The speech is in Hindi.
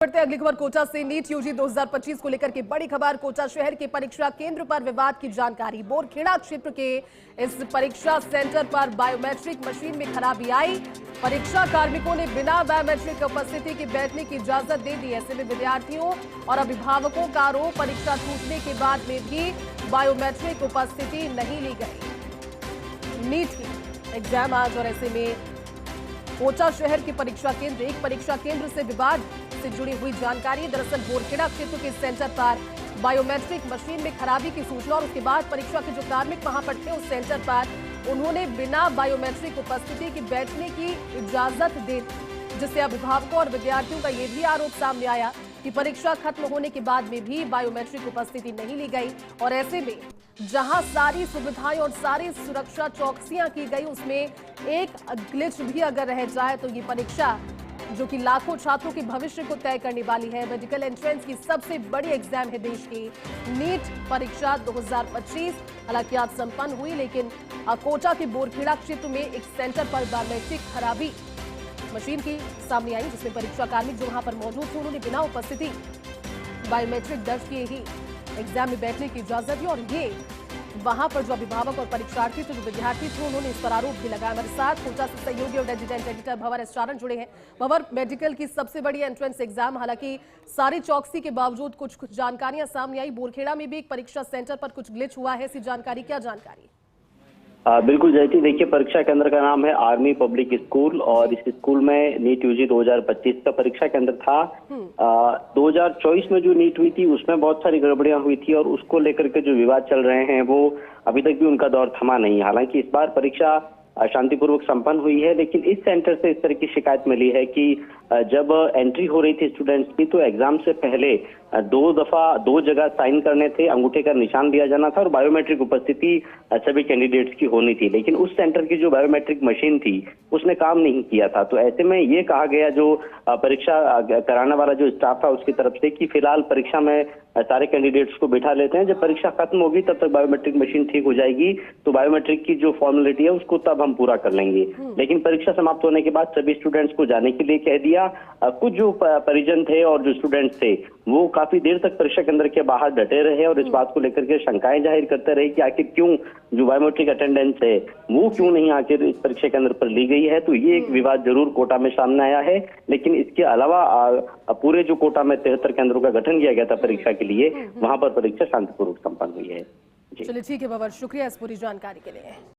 बढ़ते हैं अगली खबर कोटा से। नीट यूजी 2025 को लेकर के बड़ी खबर। कोटा शहर के परीक्षा केंद्र पर विवाद की जानकारी। बोरखेड़ा क्षेत्र के इस परीक्षा सेंटर पर बायोमेट्रिक मशीन में खराबी आई। परीक्षा कार्मिकों ने बिना बायोमेट्रिक उपस्थिति के बैठने की इजाजत दे दी। ऐसे में विद्यार्थियों और अभिभावकों का आरोप, परीक्षा छूटने के बाद में भी बायोमेट्रिक उपस्थिति नहीं ली गई। नीट की एग्जाम आज, और ऐसे में कोटा शहर के परीक्षा केंद्र, एक परीक्षा केंद्र से विवाद से जुड़ी हुई जानकारी। दरअसल बोरखेड़ा क्षेत्र के सेंटर पर बायोमेट्रिक मशीन में खराबी की सूचना, और उसके बाद परीक्षा के जो कार्मिक वहां पर थे उस सेंटर पर, उन्होंने बिना बायोमेट्रिक उपस्थिति के बैठने की इजाजत दे दी, जिससे अभिभावकों और विद्यार्थियों का यह भी आरोप सामने आया कि परीक्षा खत्म होने के बाद में भी बायोमेट्रिक उपस्थिति नहीं ली गई। और ऐसे में जहां सारी सुविधाएं और सारी सुरक्षा चौकसियां की गई, उसमें एक ग्लिच भी अगर रह जाए तो ये परीक्षा जो कि लाखों छात्रों के भविष्य को तय करने वाली है, मेडिकल एंट्रेंस की सबसे बड़ी एग्जाम है देश की, नीट परीक्षा 2025, हालांकि आज संपन्न हुई, लेकिन कोटा के बोरखेड़ा क्षेत्र में एक सेंटर पर बायोमेट्रिक खराबी मशीन की सामने आई, जिसमें परीक्षा कार्मिक जो वहां पर मौजूद थे उन्होंने बिना उपस्थिति बायोमेट्रिक दर्ज किए ही एग्जाम में बैठने की इजाजत दी। और ये वहां पर जो अभिभावक और परीक्षार्थी थे, जो विद्यार्थी थे, उन्होंने इस पर आरोप भी लगाया। हमारे साथ कोटा से सहयोगी और रेजिडेंट एडिटर भंवर एस चारण जुड़े हैं। भंवर, मेडिकल की सबसे बड़ी एंट्रेंस एग्जाम, हालांकि सारी चौकसी के बावजूद कुछ जानकारियां सामने आई। बोरखेड़ा में भी एक परीक्षा सेंटर पर कुछ ग्लिच हुआ है, ऐसी जानकारी, क्या जानकारी? बिल्कुल जयती, देखिए परीक्षा केंद्र का नाम है आर्मी पब्लिक स्कूल, और इस स्कूल में नीट यूजी 2025 का परीक्षा केंद्र था। 2024 में जो नीट हुई थी उसमें बहुत सारी गड़बड़ियां हुई थी, और उसको लेकर के जो विवाद चल रहे हैं वो अभी तक भी उनका दौर थमा नहीं। हालांकि इस बार परीक्षा शांतिपूर्वक संपन्न हुई है, लेकिन इस सेंटर से इस तरह की शिकायत मिली है कि जब एंट्री हो रही थी स्टूडेंट्स की, तो एग्जाम से पहले दो जगह साइन करने थे, अंगूठे का निशान दिया जाना था, और बायोमेट्रिक उपस्थिति सभी कैंडिडेट्स की होनी थी। लेकिन उस सेंटर की जो बायोमेट्रिक मशीन थी उसने काम नहीं किया था। तो ऐसे में ये कहा गया जो परीक्षा कराने वाला जो स्टाफ था उसकी तरफ से कि फिलहाल परीक्षा में सारे कैंडिडेट्स को बिठा लेते हैं, जब परीक्षा खत्म होगी तब तक बायोमेट्रिक मशीन ठीक हो जाएगी, तो बायोमेट्रिक की जो फॉर्मेलिटी है उसको तब हम पूरा कर लेंगे। लेकिन परीक्षा समाप्त होने के बाद सभी स्टूडेंट्स को जाने के लिए कह दिया। कुछ जो परिजन थे और जो स्टूडेंट्स थे वो काफी देर तक परीक्षा केंद्र के बाहर डटे रहे, और इस बात को लेकर के शंकाएं जाहिर करते रहे कि आखिर क्यों जो बायोमेट्रिक अटेंडेंस है वो क्यों नहीं आखिर इस परीक्षा केंद्र पर ली गई है। तो ये एक विवाद जरूर कोटा में सामने आया है, लेकिन इसके अलावा पूरे जो कोटा में 73 केंद्रों का गठन किया गया था परीक्षा के लिए, वहां पर परीक्षा शांतिपूर्वक संपन्न हुई है। चलिए ठीक है भंवर, शुक्रिया इस पूरी जानकारी के लिए।